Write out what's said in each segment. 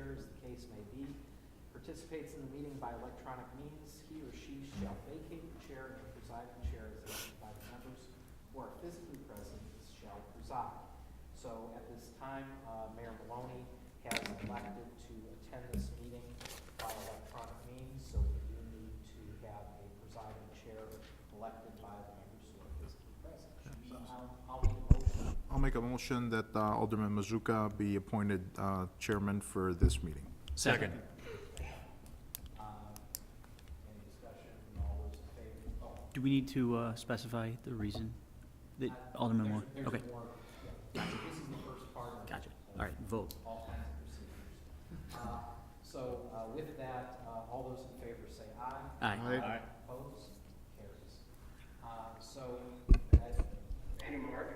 chair, as the case may be, participates in the meeting by electronic means, he or she shall vacate the chair and presiding chair as elected by the members who are physically present shall preside. So at this time, Mayor Maloney has elected to attend this meeting by electronic means, so we do need to have a presiding chair elected by the members who are physically present. So I'll make a motion. I'll make a motion that Alderman Mazuka be appointed chairman for this meeting. Second. Any discussion? All those in favor? Oh, Do we need to specify the reason that Alderman Moore? there's Okay, more. Yeah. This is the first part of gotcha. All right, vote. all kinds of procedures. So with that, all those in favor say aye. Aye. Opposed? Carries. So, Hey, Mark.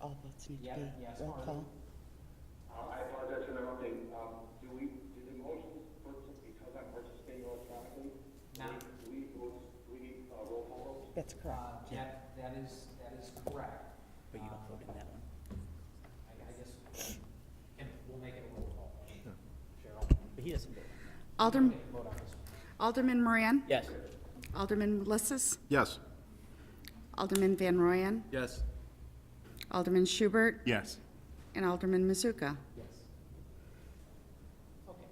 All votes need to yeah, be yes, roll Marty? call. I apologize for interrupting. Do the motions, because I'm participating electronically, Now, do we need roll call votes? That's correct. that is correct. But you don't vote in that one. I guess, and we'll make it a roll call. Cheryl? But he doesn't vote. Alderman, Okay, vote on this one. Alderman Moran, Yes. Alderman Melissus, Yes. Alderman Van Royen, Yes. Alderman Schubert, Yes. and Alderman Mazuka. Yes. Okay.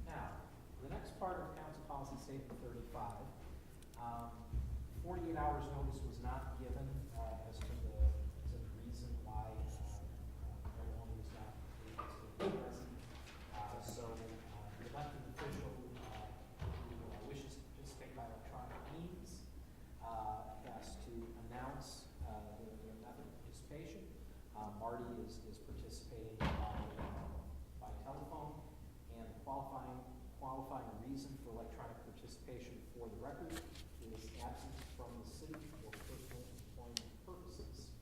Now, the next part of council policy statement 35, 48 hours notice was not given as to the reason why Mayor was not able to be present. So the elected official who wishes to participate by electronic means has to announce the method of participation. Marty is participating by telephone, and qualifying reason for electronic participation for the record is absence from the city for personal employment purposes.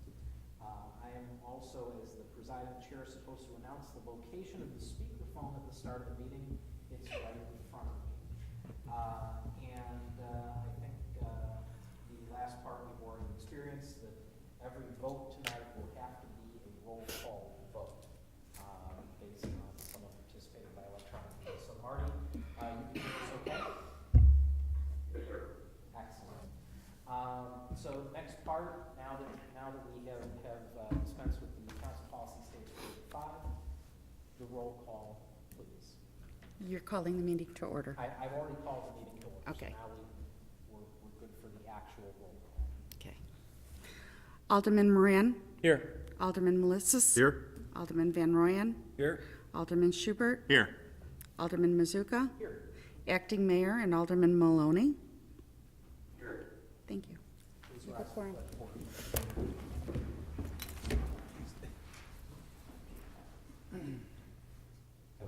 I am also, as the presiding chair, supposed to announce the location of the speakerphone at the start of the meeting. It's right in front of me. I think the last part we've already experienced, that every vote tonight will have to be a roll call vote based on someone participating by electronic means. So Marty, you can do this okay? Yes, sir. Excellent. So next part, now that we have dispensed with the council policy statement 35, the roll call, please. You're calling the meeting to order. I've already called the meeting to order. Okay. So now we're good for the actual roll call. Okay. Alderman Moran, Here. Alderman Melissus. Here? Alderman Van Royen, Here. Alderman Schubert, Here. Alderman Mazuka, Here. Acting Mayor, and Alderman Maloney. Here. Thank you. Please You rise have for quorum. the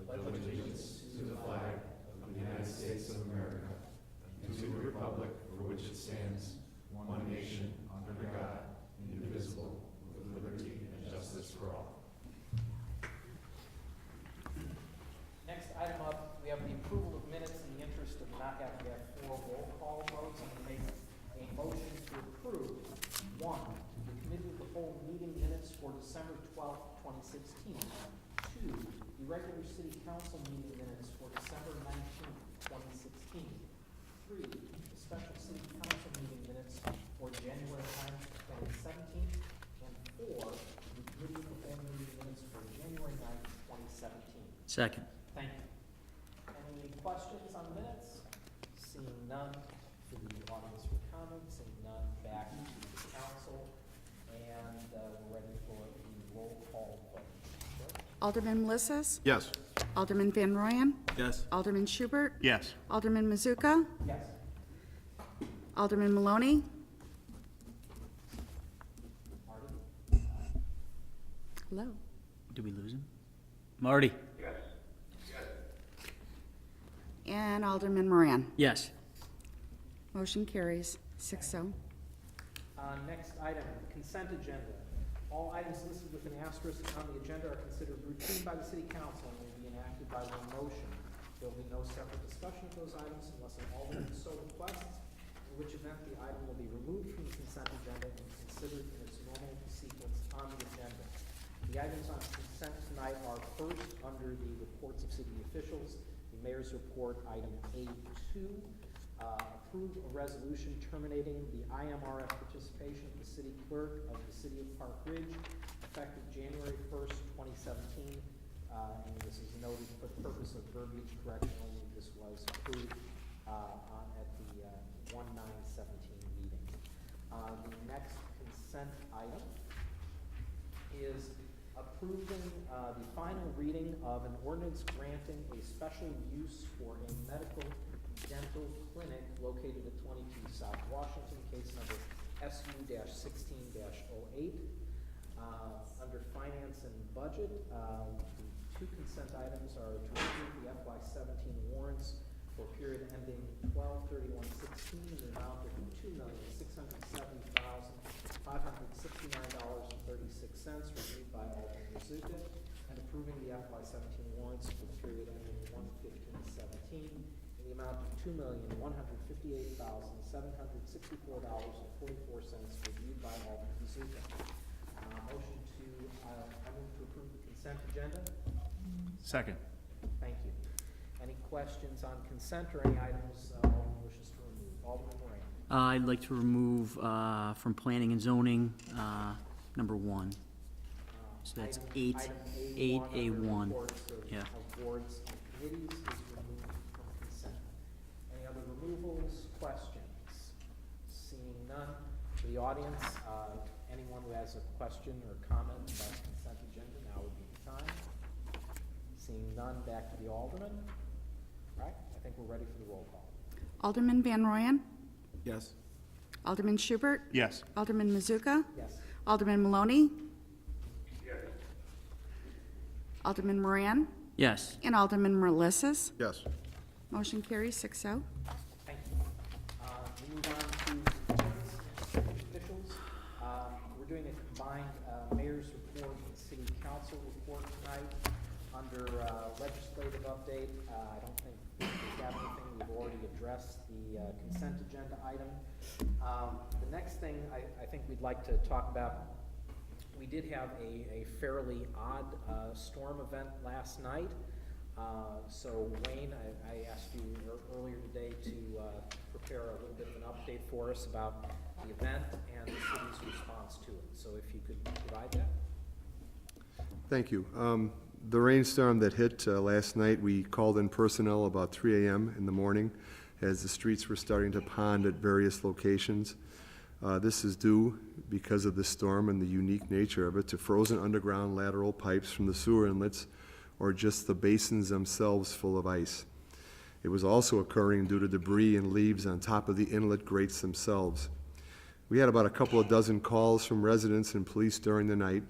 pledge of allegiance. Next item up, we have the approval of minutes. In the interest of not having to have 4 roll call votes, I'm going to make a motion to approve, 1, the committee of the whole meeting minutes for December 12th, 2016. 2, the regular city council meeting minutes for December 19th, 2016. 3, the special city council meeting minutes for January 9th, 2017. And 4, the committee of the whole meeting minutes for January 9th, 2017. Second. Thank you. Any questions on the minutes? Seeing none, to the audience for comment, seeing none, back to the council, and we're ready for the roll call vote. Sure. Alderman Melissus, Yes. Alderman Van Royen, Yes. Alderman Schubert, Yes. Alderman Mazuka, Yes. Alderman Maloney, Marty? hello, Did we lose him? Marty? Yes. Yes. and Alderman Moran. Yes. Motion carries 6-0. Next item, consent agenda. All items listed with an asterisk on the agenda are considered routine by the city council and will be enacted by one motion. There will be no separate discussion of those items unless an alderman so requests, in which event the item will be removed from the consent agenda and considered in its normal sequence on the agenda. The items on consent tonight are first, under the reports of city officials, the mayor's report, item A2, approve a resolution terminating the IMRF participation of the city clerk of the city of Park Ridge effective January 1st, 2017. And this is noted for the purpose of verbiage correction only. This was approved at the 1/9/17 meeting. The next consent item is approving the final reading of an ordinance granting a special use for a medical dental clinic located at 22 South Washington, case number SU-16-08. Under finance and budget, the two consent items are to approve the FY17 warrants for a period ending 12/31/16 in the amount of $2,670,569.36 reviewed by Alderman Mazuka, and approving the FY17 warrants for the period ending 1/15/17 in the amount of $2,158,764.44 reviewed by Alderman Mazuka. Motion to, I move to approve the consent agenda. Second. Thank you. Any questions on consent or any items Alderman wishes to remove? Alderman Moran. I'd like to remove from planning and zoning, number 1. So that's Item 8A1. Reports Yeah. of boards and committees is removed from consent. Any other removals, questions? Seeing none. To the audience, anyone who has a question or comment about the consent agenda, now would be the time. Seeing none, back to the alderman. All right, I think we're ready for the roll call. Alderman Van Royen. Yes. Alderman Schubert. Yes. Alderman Mazuka. Yes. Alderman Maloney. Yes. Alderman Moran. Yes. And Alderman Melissus. Yes. Motion carries 6-0. Thank you. We move on to reports and city officials. We're doing a combined mayor's report and city council report tonight. Under legislative update, I don't think we have anything. We've already addressed the consent agenda item. The next thing I think we'd like to talk about, we did have a fairly odd storm event last night. So Wayne, I asked you earlier today to prepare a little bit of an update for us about the event and the city's response to it. So if you could provide that. Thank you. The rainstorm that hit last night, we called in personnel about 3 a.m. in the morning as the streets were starting to pond at various locations. This is due, because of the storm and the unique nature of it, to frozen underground lateral pipes from the sewer inlets or just the basins themselves full of ice. It was also occurring due to debris and leaves on top of the inlet grates themselves. We had about a couple of dozen calls from residents and police during the night.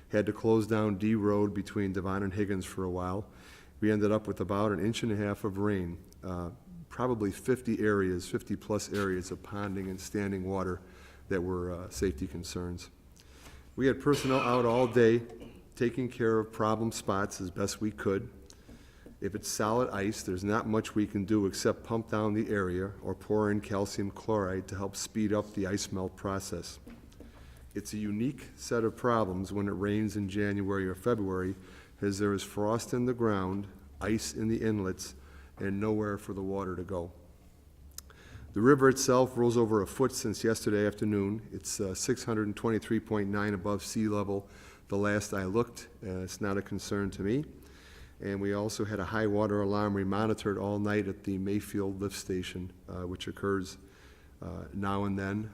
Had to close down D Road between Devon and Higgins for a while. We ended up with about 1.5 inches of rain, probably 50 plus areas of ponding and standing water that were safety concerns. We had personnel out all day taking care of problem spots as best we could. If it's solid ice, there's not much we can do except pump down the area or pour in calcium chloride to help speed up the ice melt process. It's a unique set of problems when it rains in January or February, as there is frost in the ground, ice in the inlets, and nowhere for the water to go. The river itself rose over a foot since yesterday afternoon. It's 623.9 above sea level the last I looked. It's not a concern to me. And we also had a high water alarm we monitored all night at the Mayfield lift station, which occurs now and then.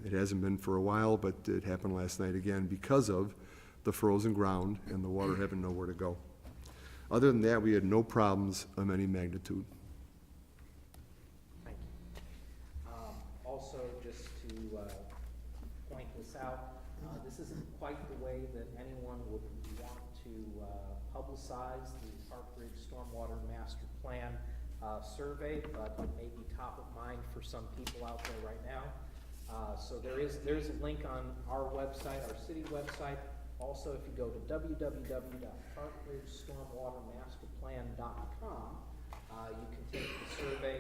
It hasn't been for a while, but it happened last night again because of the frozen ground and the water having nowhere to go. Other than that, we had no problems of any magnitude. Thank you. Also, just to point this out, this isn't quite the way that anyone would want to publicize the Park Ridge Stormwater Master Plan survey, but it may be top of mind for some people out there right now. So there's a link on our website, our city website. Also, if you go to www.parkridgestormwatermasterplan.com, you can take the survey.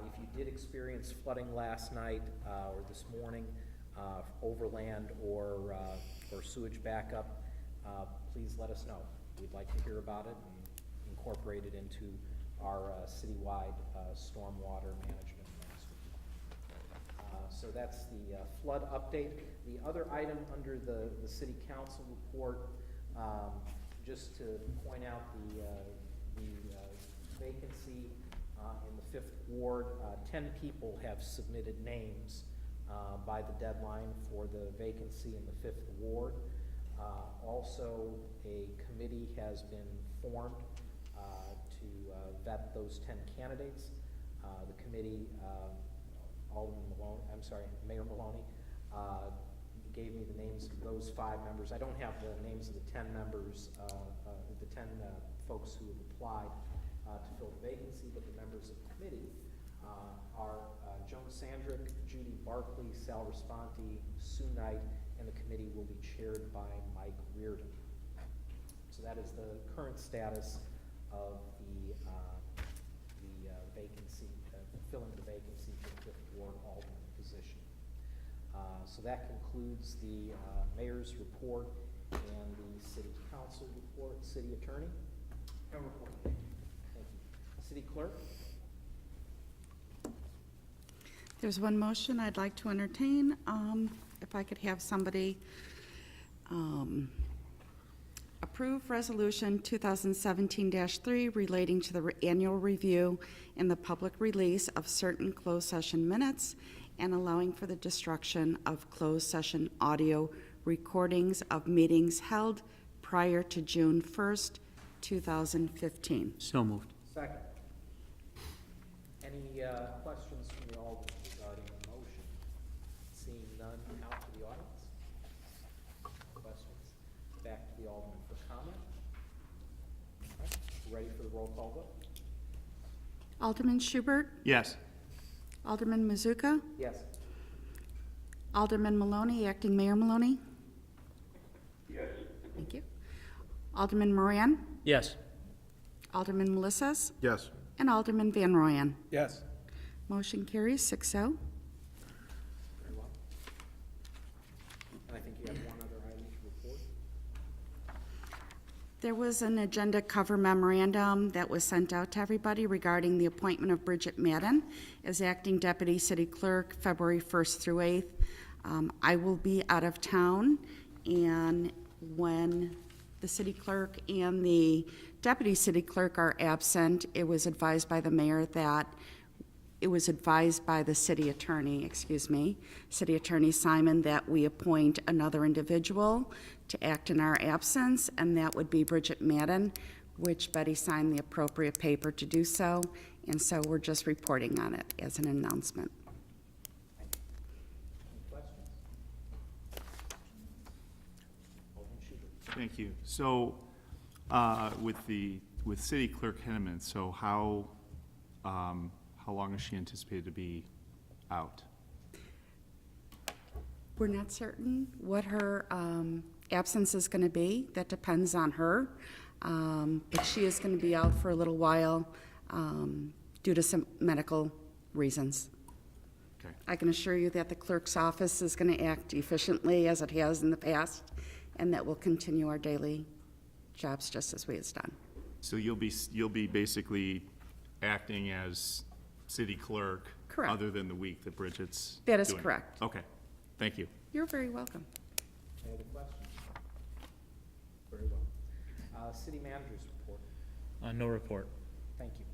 If you did experience flooding last night or this morning, overland or sewage backup, please let us know. We'd like to hear about it and incorporate it into our citywide stormwater management master plan. So that's the flood update. The other item under the city council report, just to point out the vacancy in the 5th Ward. 10 people have submitted names by the deadline for the vacancy in the 5th Ward. Also, a committee has been formed to vet those 10 candidates. The committee, Mayor Maloney, gave me the names of those 5 members. I don't have the names of the 10 members, the 10 folks who have applied to fill the vacancy, but the members of the committee are Joan Sandrick, Judy Barkley, Sal Responti, Sue Knight, and the committee will be chaired by Mike Reardon. So that is the current status of the vacancy, filling the vacancy for the 5th Ward Alderman position. So that concludes the mayor's report and the city council report. City attorney? No report. Thank you. City clerk? There's one motion I'd like to entertain. If I could have somebody approve Resolution 2017-3 relating to the annual review and the public release of certain closed session minutes and allowing for the destruction of closed session audio recordings of meetings held prior to June 1st, 2015. So moved. Second. Any questions from the alderman regarding the motion? Seeing none, out to the audience. Questions? Back to the alderman for comment. All right, ready for the roll call vote? Alderman Schubert, Yes. Alderman Mazuka, Yes. Alderman Maloney, Acting Mayor Maloney. Yes. Thank you. Alderman Moran, Yes. Alderman Melissa's, Yes. and Alderman Van Royen. Yes. Motion carries 6-0. Very well. And I think you have one other item to report. There was an agenda cover memorandum that was sent out to everybody regarding the appointment of Bridget Madden as acting deputy city clerk February 1st through 8th. I will be out of town, and when the city clerk and the deputy city clerk are absent, it was advised by the mayor that it was advised by the city attorney, City Attorney Simon, that we appoint another individual to act in our absence, and that would be Bridget Madden, which Betty signed the appropriate paper to do so, and so we're just reporting on it as an announcement. Any questions? Alderman Schubert. Thank you. So, with City Clerk Henneman, so how long is she anticipated to be out? We're not certain what her absence is going to be. That depends on her. But she is going to be out for a little while due to some medical reasons. Okay. I can assure you that the clerk's office is going to act efficiently as it has in the past, and that will continue our daily jobs just as we have done. So you'll be basically acting as city clerk? Correct. Other than the week that Bridget's That is doing it? correct. Okay, thank you. You're very welcome. Any other questions? Very well. City manager's report. No report. Thank you.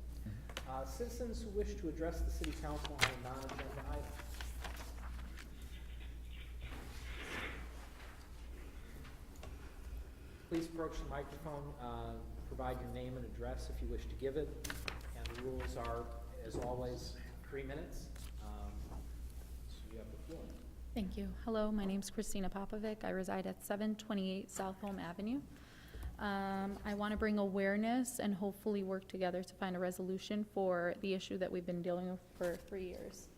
Citizens who wish to address the city council on a non-agenda item. Please approach the microphone, provide your name and address if you wish to give it, and the rules are, as always, 3 minutes. So you have the floor. Thank you. Hello, my name's Christina Popovic. I reside at 728 South Home Avenue. I want to bring awareness and hopefully work together to find a resolution for the issue that we've been dealing with for 3 years.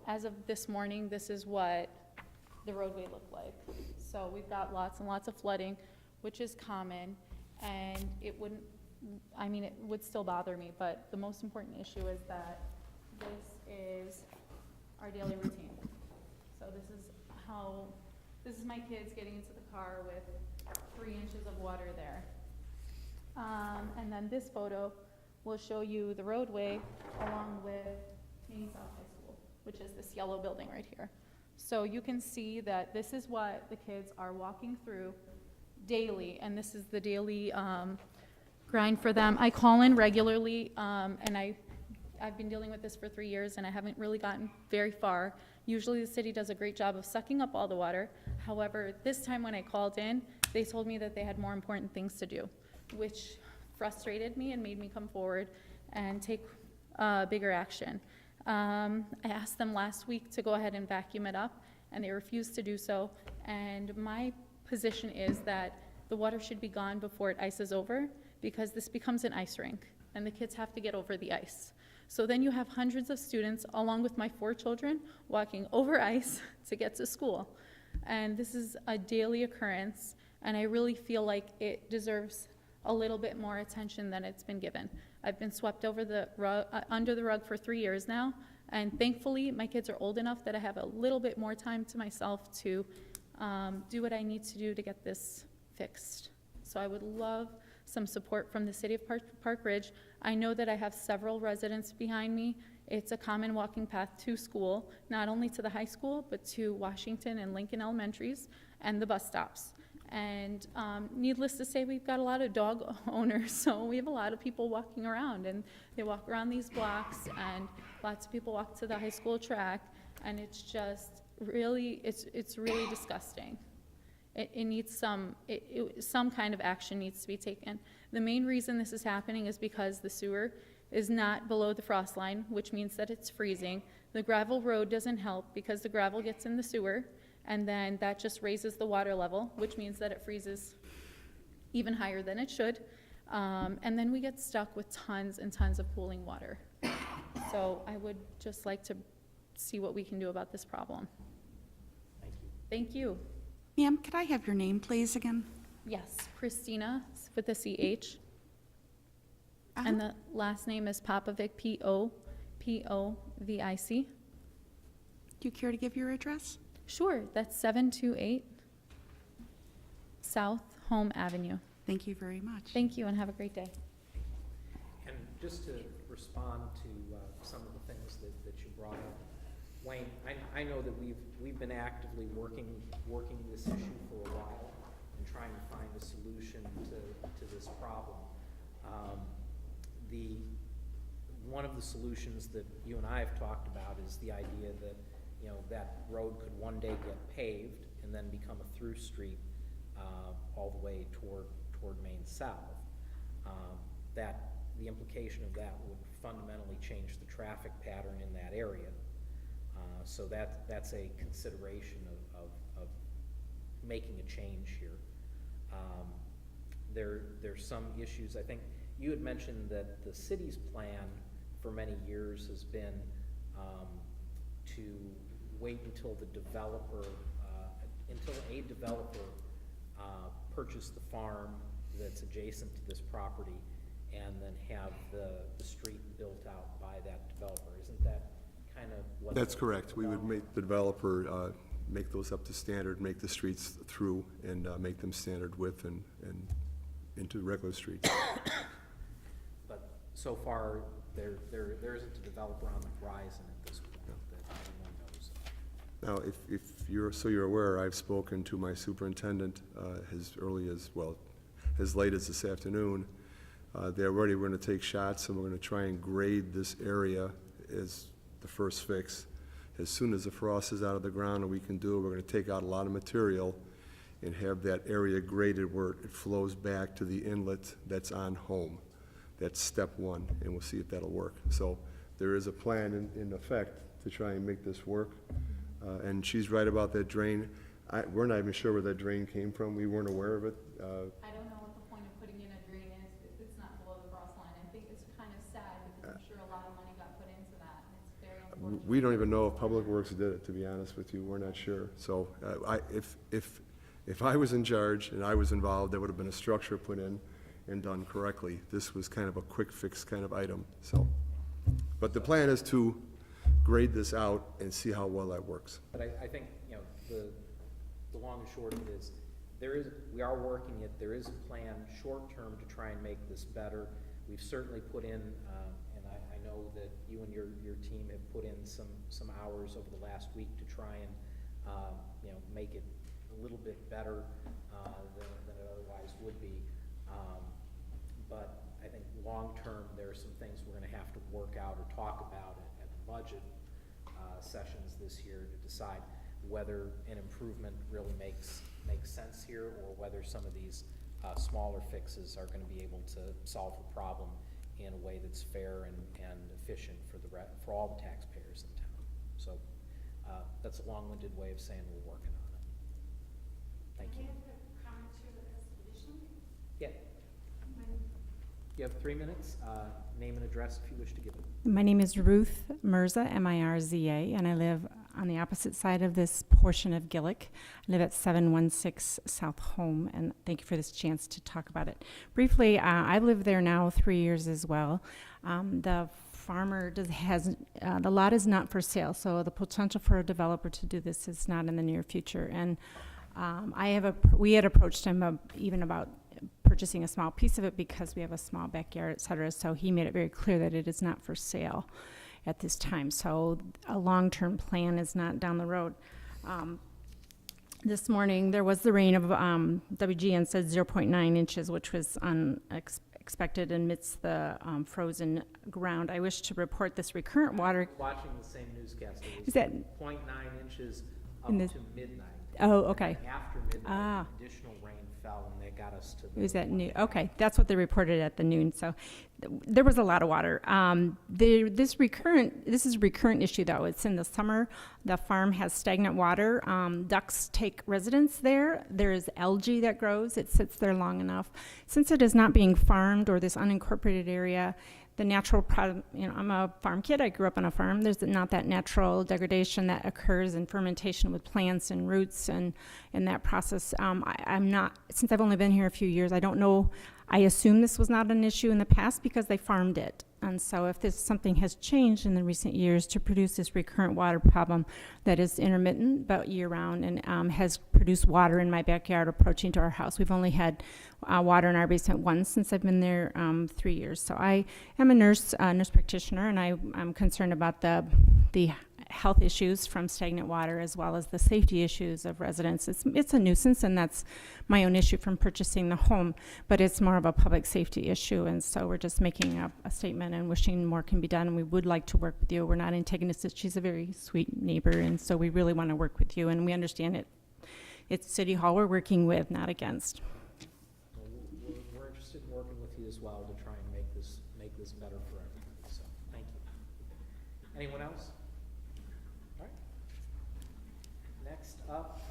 As of this morning, this is what the roadway looked like. So we've got lots and lots of flooding, which is common, and it wouldn't, I mean, it would still bother me, but the most important issue is that this is our daily routine. So this is my kids getting into the car with 3 inches of water there. And then this photo will show you the roadway along with Maine South High School, which is this yellow building right here. So you can see that this is what the kids are walking through daily, and this is the daily grind for them. I call in regularly, and I've been dealing with this for 3 years, and I haven't really gotten very far. Usually the city does a great job of sucking up all the water. However, this time when I called in, they told me that they had more important things to do, which frustrated me and made me come forward and take bigger action. I asked them last week to go ahead and vacuum it up, and they refused to do so. And my position is that the water should be gone before it ices over, because this becomes an ice rink, and the kids have to get over the ice. So then you have hundreds of students, along with my 4 children, walking over ice to get to school. And this is a daily occurrence, and I really feel like it deserves a little bit more attention than it's been given. I've been swept over the rug, under the rug for 3 years now, and thankfully my kids are old enough that I have a little bit more time to myself to do what I need to do to get this fixed. So I would love some support from the city of Park Ridge. I know that I have several residents behind me. It's a common walking path to school, not only to the high school, but to Washington and Lincoln Elementaries and the bus stops. And needless to say, we've got a lot of dog owners, so we have a lot of people walking around, and they walk around these blocks, and lots of people walk to the high school track, and it's just really, it's really disgusting. It needs some kind of action needs to be taken. The main reason this is happening is because the sewer is not below the frost line, which means that it's freezing. The gravel road doesn't help because the gravel gets in the sewer, and then that just raises the water level, which means that it freezes even higher than it should. And then we get stuck with tons and tons of pooling water. So I would just like to see what we can do about this problem. Thank you. Thank you. Ma'am, could I have your name, please, again? Yes, Christina with a CH. And the last name is Popovic, P-O-P-O-V-I-C. Do you care to give your address? Sure, that's 728 South Home Avenue. Thank you very much. Thank you and have a great day. And just to respond to some of the things that you brought up, Wayne, I know that we've been actively working this issue for a while and trying to find a solution to this problem. One of the solutions that you and I have talked about is the idea that, you know, that road could one day get paved and then become a through street all the way toward Maine South. That the implication of that would fundamentally change the traffic pattern in that area. So that's a consideration of making a change here. There's some issues. I think you had mentioned that the city's plan for many years has been to wait until a developer purchased the farm that's adjacent to this property and then have the street built out by that developer. Isn't that kind of what? That's correct. We would make the developer make those up to standard, make the streets through, and make them standard width and into regular streets. But so far, there isn't a developer on the horizon at this point that anyone knows of. Now, if you're aware, I've spoken to my superintendent as early as, well, as late as this afternoon. They're already going to take shots, and we're going to try and grade this area as the first fix. As soon as the frost is out of the ground and we can do it, we're going to take out a lot of material and have that area graded where it flows back to the inlet that's on Home. That's step one, and we'll see if that'll work. So there is a plan in effect to try and make this work. And she's right about that drain. We're not even sure where that drain came from. We weren't aware of it. I don't know what the point of putting in a drain is if it's not below the frost line. I think it's kind of sad because I'm sure a lot of money got put into that, and it's very unfortunate. We don't even know if Public Works did it, to be honest with you. We're not sure. So if I was in charge and I was involved, there would have been a structure put in and done correctly. This was kind of a quick fix kind of item, so. But the plan is to grade this out and see how well that works. But I think, you know, the long and short of it is we are working it, there is a plan short-term to try and make this better. We've certainly put in, and I know that you and your team have put in some hours over the last week to try and, make it a little bit better than it otherwise would be. But I think long-term, there are some things we're gonna have to work out or talk about at the budget sessions this year to decide whether an improvement really makes sense here, or whether some of these smaller fixes are gonna be able to solve the problem in a way that's fair and efficient for all the taxpayers in town. So that's a long-winded way of saying we're working on it. Thank you. Yeah. You have 3 minutes. Name and address if you wish to give it. My name is Ruth Mirza, M-I-R-Z-A, and I live on the opposite side of this portion of Gillick. I live at 716 South Home, and thank you for this chance to talk about it. Briefly, I've lived there now 3 years as well. The farmer the lot is not for sale, so the potential for a developer to do this is not in the near future. And we had approached him even about purchasing a small piece of it because we have a small backyard, et cetera. So he made it very clear that it is not for sale at this time. So a long-term plan is not down the road. This morning, there was the rain of, WGN said 0.9 inches, which was unexpected amidst the frozen ground. I wish to report this recurrent water. Watching the same newscast. It was Is that 0.9 inches up in to the- midnight. Oh, okay. And after midnight, Ah. additional rain fell, and that got us to the. It was at noon. Okay, that's what they reported at the noon. So there was a lot of water. This is a recurrent issue though. It's in the summer. The farm has stagnant water. Ducks take residence there. There is algae that grows. It sits there long enough. Since it is not being farmed, or this unincorporated area, the natural product, I'm a farm kid. I grew up on a farm. There's not that natural degradation that occurs in fermentation with plants and roots and in that process. I'm not, since I've only been here a few years, I don't know. I assume this was not an issue in the past because they farmed it. And so if something has changed in the recent years to produce this recurrent water problem that is intermittent but year-round and has produced water in my backyard approaching to our house. We've only had water in our basement once since I've been there 3 years. So I am a nurse practitioner, and I'm concerned about the health issues from stagnant water as well as the safety issues of residents. It's a nuisance, and that's my own issue from purchasing the home, but it's more of a public safety issue, and so we're just making a statement and wishing more can be done, and we would like to work with you. We're not antagonistic. She's a very sweet neighbor, and so we really want to work with you, and we understand it. It's City Hall we're working with, not against. Well, we're interested in working with you as well to try and make this better for everybody. So thank you. Anyone else? All right. Next up,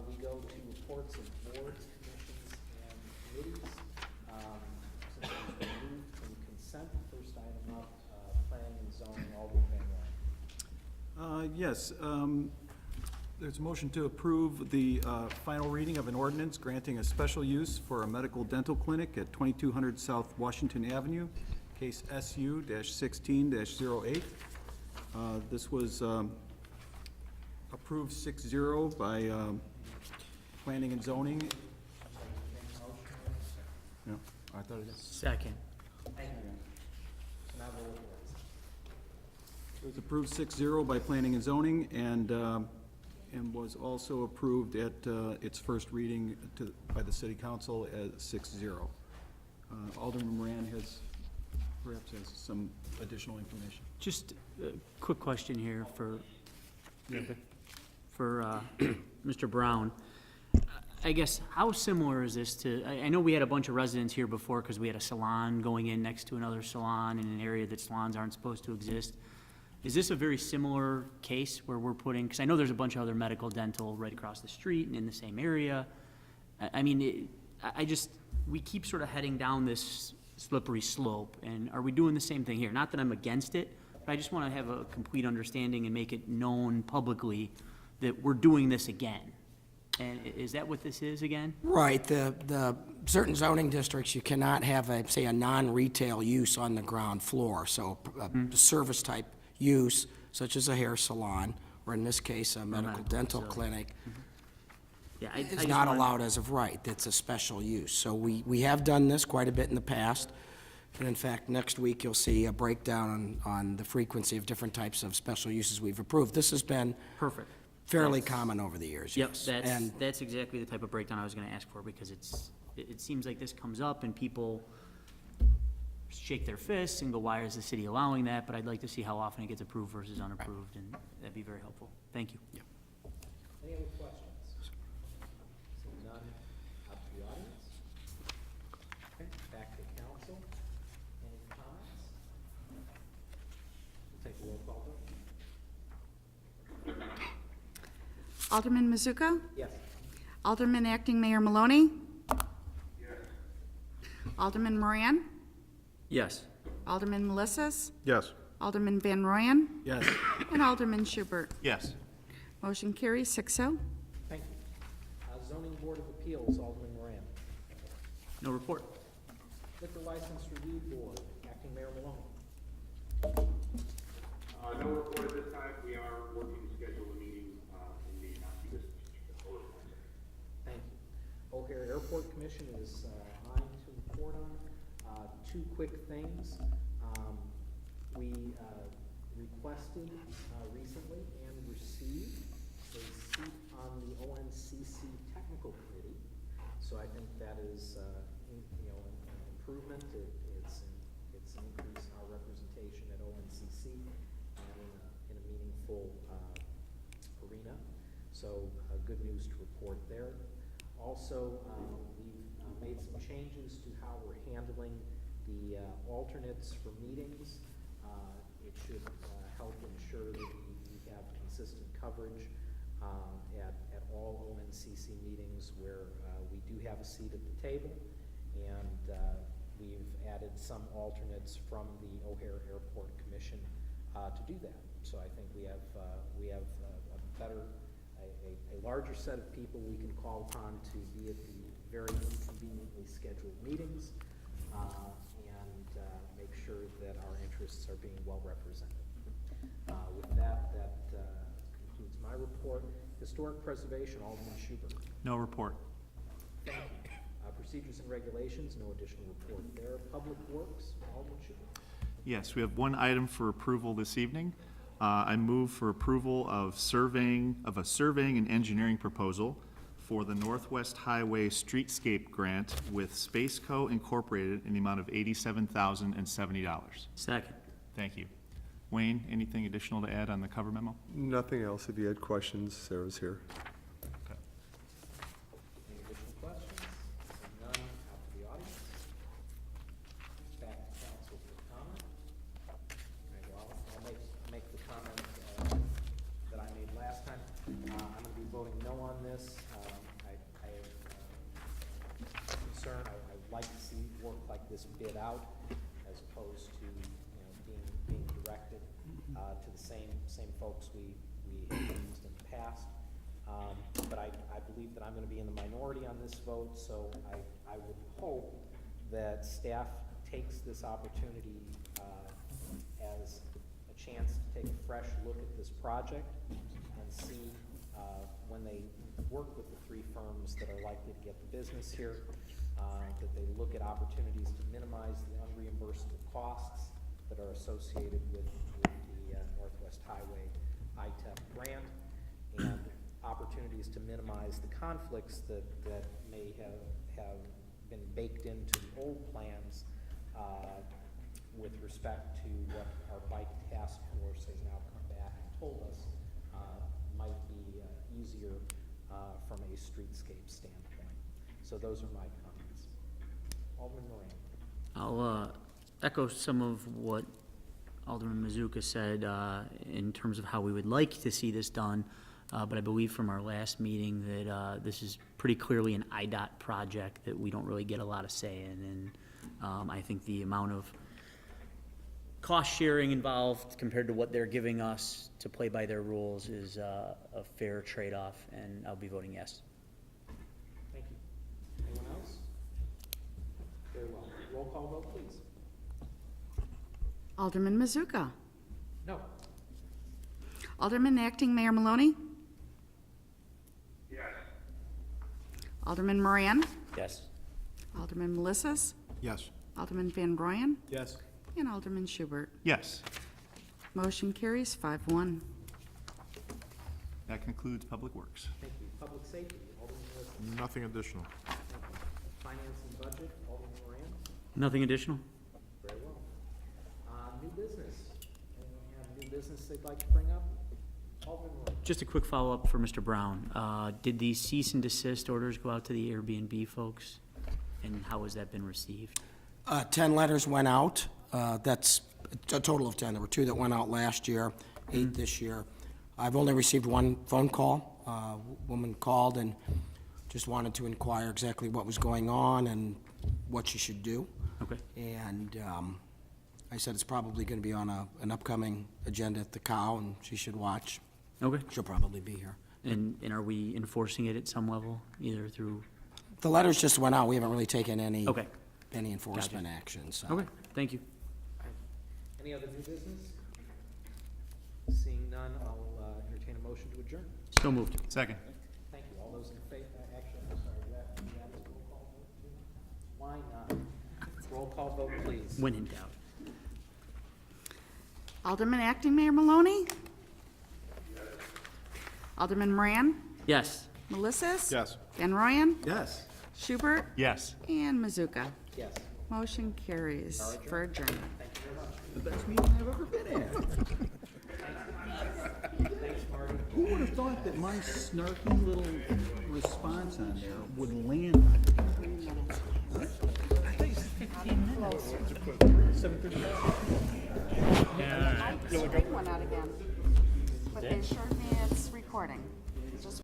we go to reports of boards, commissions, and committees. Since it was removed from consent, first item up, planning and zoning, Alderman Van Ryn. Yes, there's a motion to approve the final reading of an ordinance granting a special use for a medical dental clinic at 2200 South Washington Avenue, case SU-16-08. This was approved 6-0 by planning and zoning. Yeah, I thought it was. Second. Thank you. So now roll the boards. It was approved 6-0 by planning and zoning, and was also approved at its first reading by the city council at 6-0. Alderman Moran perhaps has some additional information. Just a quick question here for Mr. Brown. I guess, how similar is this to, I know we had a bunch of residents here before because we had a salon going in next to another salon in an area that salons aren't supposed to exist. Is this a very similar case where we're putting, because I know there's a bunch of other medical dental right across the street and in the same area. I mean, we keep sort of heading down this slippery slope, and are we doing the same thing here? Not that I'm against it, but I just want to have a complete understanding and make it known publicly that we're doing this again. And is that what this is again? Right, the certain zoning districts, you cannot have say a non-retail use on the ground floor, so a service type use, such as a hair salon, or in this case, a medical dental clinic. Yeah, I It's just not wanted- allowed as of right. It's a special use. So we have done this quite a bit in the past. And in fact, next week, you'll see a breakdown on the frequency of different types of special uses we've approved. This has been Perfect. fairly common over the years, Yep, yes. that's, And that's exactly the type of breakdown I was gonna ask for, because it seems like this comes up and people shake their fists and go, why is the city allowing that? But I'd like to see how often it gets approved versus unapproved, and that'd be very helpful. Thank you. Any other questions? Seeing none, out to the audience. Okay, back to council. Any comments? We'll take a roll call vote. Alderman Mazuko? Yes. Alderman Acting Mayor Maloney? Yes. Alderman Moran? Yes. Alderman Melissus? Yes. Alderman Van Royen? Yes. And Alderman Schubert. Yes. Motion carries 6-0. Thank you. Zoning Board of Appeals, Alderman Moran. No report. Liquor License Review Board, Acting Mayor Maloney. No report at this time. We are working to schedule a meeting in the not-too-distant future. Thank you. O'Hare Airport Commission is on to report on. Two quick things. We requested recently and received a seat on the ONCC Technical Committee. So I think that is, an improvement. It's an increase in our representation at ONCC and in a meaningful arena. So good news to report there. Also, we've made some changes to how we're handling the alternates for meetings. It should help ensure that we have consistent coverage at all ONCC meetings where we do have a seat at the table. And we've added some alternates from the O'Hare Airport Commission to do that. So I think we have a better, a larger set of people we can call upon to be at the very inconveniently scheduled meetings and make sure that our interests are being well represented. With that, concludes my report. Historic Preservation, Alderman Schubert. No report. Thank you. Procedures and Regulations, no additional report there. Public Works, Alderman Schubert. Yes, we have one item for approval this evening. I move for approval of a surveying and engineering proposal for the Northwest Highway Streetscape Grant with Spaceco Incorporated in the amount of $87,070. Second. Thank you. Wayne, anything additional to add on the cover memo? Nothing else. If you had questions, Sarah's here. Any additional questions? Seeing none, out to the audience. Back to council for comment. All right, well, I'll make the comment that I made last time. I'm going to be voting no on this. I have concern. I'd like to see work like this bid out as opposed to, being directed to the same folks we have used in the past. But I believe that I'm going to be in the minority on this vote, so I would hope that staff takes this opportunity as a chance to take a fresh look at this project and see when they work with the three firms that are likely to get the business here, that they look at opportunities to minimize the unreimbursable costs that are associated with the Northwest Highway ITEP grant, and opportunities to minimize the conflicts that may have been baked into the old plans with respect to what our bike task force has now come back and told us might be easier from a streetscape standpoint. So those are my comments. Alderman Moran. I'll echo some of what Alderman Mazuka said in terms of how we would like to see this done, but I believe from our last meeting that this is pretty clearly an IDOT project that we don't really get a lot of say in, and I think the amount of cost sharing involved compared to what they're giving us to play by their rules is a fair trade-off, and I'll be voting yes. Thank you. Anyone else? Very well. Roll call vote, please. Alderman Mazuka. No. Alderman Acting Mayor Maloney? Yes. Alderman Moran, Yes. Alderman Melissus, Yes. Alderman Van Royen, Yes. and Alderman Schubert. Yes, Motion carries 5-1. that concludes Public Works. Thank you. Public safety, Alderman Wilson. Nothing additional. Finance and budget, Alderman Moran. Nothing additional? Very well. New business. Anyone have new business they'd like to bring up? Alderman Moran. Just a quick follow-up for Mr. Brown. Did the cease and desist orders go out to the Airbnb folks? And how has that been received? 10 letters went out. That's a total of 10. There were 2 that went out last year, 8 this year. I've only received 1 phone call. A woman called and just wanted to inquire exactly what was going on and what she should do. Okay. And I said it's probably going to be on an upcoming agenda at the Cow, and she should watch. Okay. She'll probably be here. And are we enforcing it at some level, either through? The letters just went out. We haven't really taken any Okay. enforcement action, so. Okay, thank you. Any other new business? Seeing none, I'll entertain a motion to adjourn. So moved. Second. Thank you. All those in favor, actually, I'm sorry, that is a roll call vote too? Why not? Roll call vote, please. When in doubt. Alderman Acting Mayor Maloney? Alderman Moran? Yes. Melissus? Yes. Van Royen? Yes. Schubert? Yes. And Mazuka. Yes. Motion carries for adjournment. The best meeting I've ever been at. Who would have thought that my snarky little response on there would land on it? Huh? I thought you said 15 minutes. 7:35. I just bring one out again, but they assured me it's recording.